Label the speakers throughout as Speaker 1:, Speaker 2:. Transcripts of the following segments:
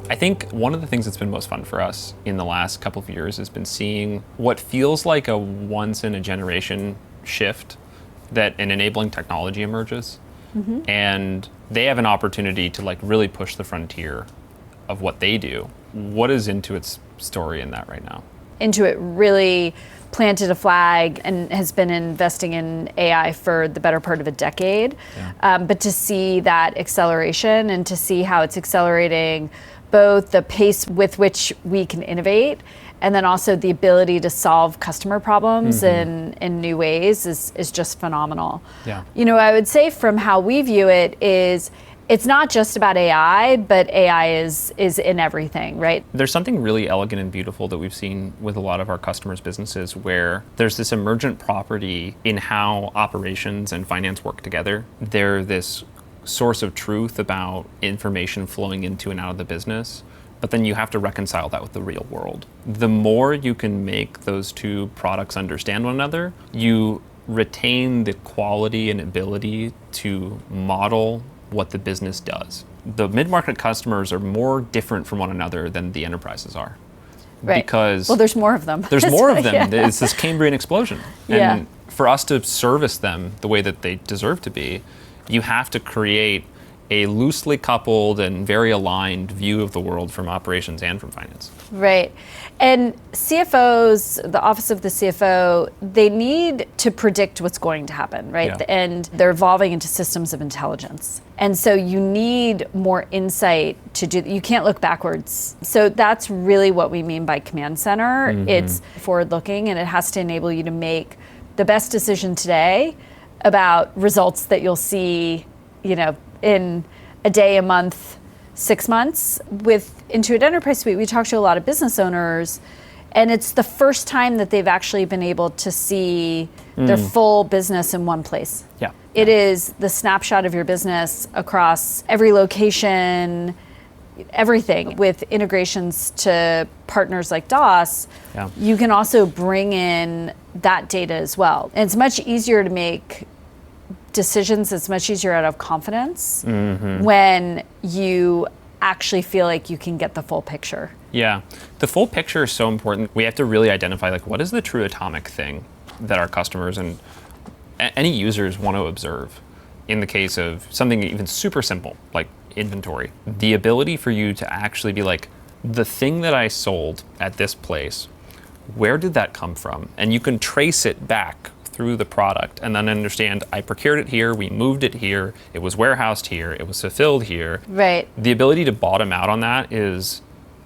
Speaker 1: I think one of the things that's been most fun for us in the last couple of years has been seeing what feels like a once in a generation shift that an enabling technology emerges. And they have an opportunity to like really push the frontier of what they do. What is Intuit's story in that right now?
Speaker 2: Intuit really planted a flag and has been investing in AI for the better part of a decade. But to see that acceleration and to see how it's accelerating both the pace with which we can innovate and then also the ability to solve customer problems in new ways is just phenomenal. You know, I would say from how we view it is it's not just about AI, but AI is in everything, right?
Speaker 1: There's something really elegant and beautiful that we've seen with a lot of our customers' businesses where there's this emergent property in how operations and finance work together. They're this source of truth about information flowing into and out of the business, but then you have to reconcile that with the real world. The more you can make those two products understand one another, you retain the quality and ability to model what the business does. The mid-market customers are more different from one another than the enterprises are.
Speaker 2: Right.
Speaker 1: Because
Speaker 2: well, there's more of them.
Speaker 1: There's more of them. It's this Cambrian explosion. And for us to service them the way that they deserve to be, you have to create a loosely coupled and very aligned view of the world from operations and from finance.
Speaker 2: Right. And CFOs, the office of the CFO, they need to predict what's going to happen, right? And they're evolving into systems of intelligence. And so you need more insight to do, you can't look backwards. So that's really what we mean by command center. It's forward looking and it has to enable you to make the best decision today about results that you'll see, you know, in a day, a month, 6 months. With Intuit Enterprise Suite, we talk to a lot of business owners, and it's the first time that they've actually been able to see their full business in one place. It is the snapshot of your business across every location, everything. With integrations to partners like DOSS, you can also bring in that data as well. And it's much easier to make decisions, it's much easier out of confidence when you actually feel like you can get the full picture.
Speaker 1: The full picture is so important. We have to really identify like what is the true atomic thing that our customers and any users want to observe. In the case of something even super simple like inventory, the ability for you to actually be like, the thing that I sold at this place, where did that come from? And you can trace it back through the product and then understand I procured it here, we moved it here, it was warehoused here, it was fulfilled here. The ability to bottom out on that is,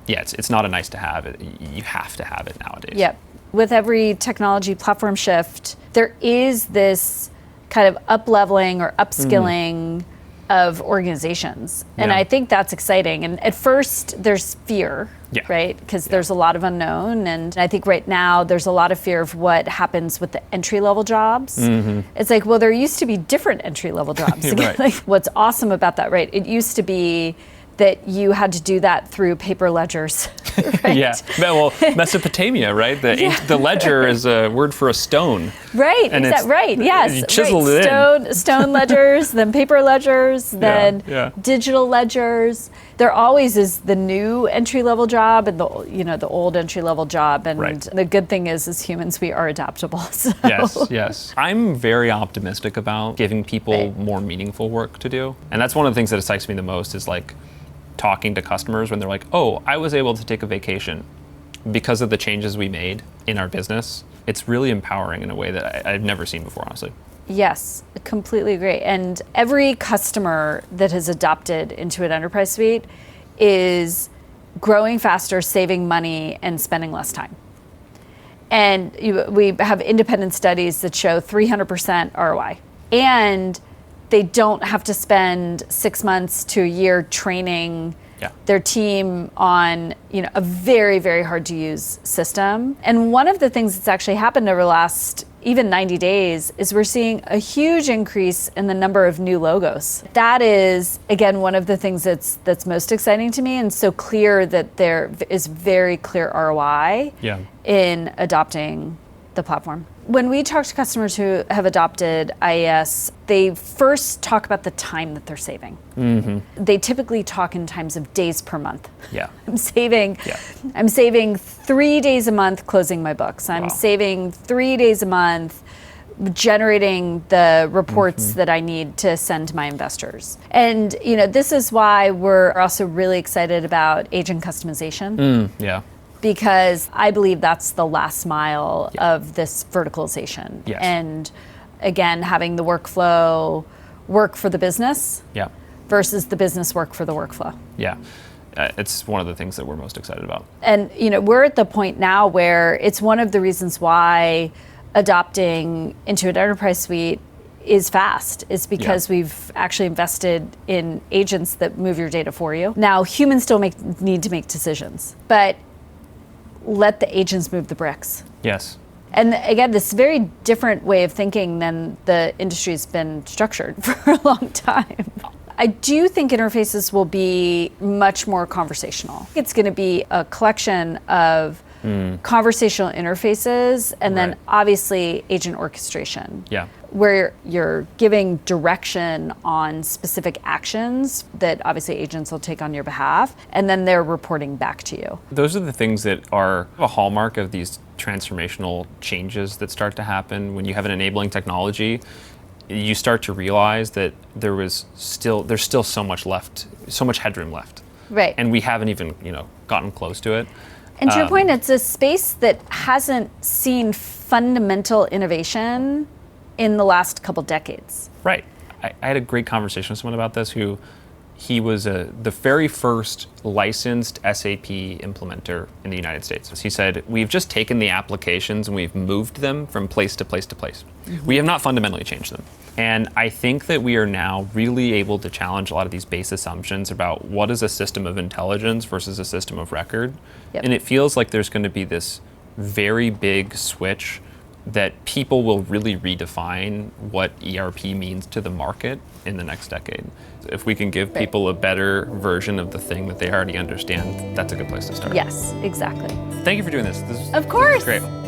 Speaker 1: it's not a nice to have. You have to have it nowadays.
Speaker 2: With every technology platform shift, there is this kind of up-leveling or upskilling of organizations. And I think that's exciting. And at first there's fear, right? Because there's a lot of unknown. And I think right now there's a lot of fear of what happens with the entry-level jobs. It's like, well, there used to be different entry-level jobs. Like, what's awesome about that, right? It used to be that you had to do that through paper ledgers. Right?
Speaker 1: Well, Mesopotamia, right? The ledger is a word for a stone.
Speaker 2: And yes.
Speaker 1: You chisel it in.
Speaker 2: Stone ledgers, then paper ledgers, then digital ledgers. There always is the new entry-level job and the old entry-level job. And the good thing is, as humans, we are adaptable. So.
Speaker 1: Yes. I'm very optimistic about giving people more meaningful work to do. And that's one of the things that excites me the most is like talking to customers when they're like, oh, I was able to take a vacation because of the changes we made in our business. It's really empowering in a way that I've never seen before, honestly.
Speaker 2: Yes, completely agree. And every customer that has adopted Intuit Enterprise Suite is growing faster, saving money, and spending less time. And we have independent studies that show 300% ROI. And they don't have to spend 6 months to a year training their team on a very, very hard to use system. And one of the things that's actually happened over the last even 90 days is we're seeing a huge increase in the number of new logos. That is, again, one of the things that's most exciting to me, and so clear that there is very clear ROI in adopting the platform. When we talk to customers who have adopted IAS, they first talk about the time that they're saving. They typically talk in times of days per month.
Speaker 1: Yeah.
Speaker 2: I'm saving 3 days a month closing my books. I'm saving 3 days a month generating the reports that I need to send to my investors. And this is why we're also really excited about agent customization. Because I believe that's the last mile of this verticalization.
Speaker 1: Yes.
Speaker 2: And again, having the workflow work for the business versus the business work for the workflow.
Speaker 1: Yeah. It's one of the things that we're most excited about.
Speaker 2: And we're at the point now where it's one of the reasons why adopting Intuit Enterprise Suite is fast. It's because we've actually invested in agents that move your data for you. Now, humans still need to make decisions, but let the agents move the bricks.
Speaker 1: Yes.
Speaker 2: And again, this very different way of thinking than the industry's been structured for a long time. I do think interfaces will be much more conversational. It's going to be a collection of conversational interfaces and then obviously agent orchestration. Where you're giving direction on specific actions that obviously agents will take on your behalf, and then they're reporting back to you.
Speaker 1: Those are the things that are a hallmark of these transformational changes that start to happen. When you have an enabling technology, you start to realize that there's still so much left, so much headroom left.
Speaker 2: Right.
Speaker 1: And we haven't even, gotten close to it.
Speaker 2: And to your point, it's a space that hasn't seen fundamental innovation in the last couple decades.
Speaker 1: Right. I had a great conversation with someone about this he was the very first licensed SAP implementer in the United States. He said, we've just taken the applications and we've moved them from place to place to place. We have not fundamentally changed them. And I think that we are now really able to challenge a lot of these base assumptions about what is a system of intelligence versus a system of record. And it feels like there's going to be this very big switch that people will really redefine what ERP means to the market in the next decade. If we can give people a better version of the thing that they already understand, that's a good place to start.
Speaker 2: Yes, exactly.
Speaker 1: Thank you for doing this.
Speaker 2: Of course.
Speaker 1: This is great.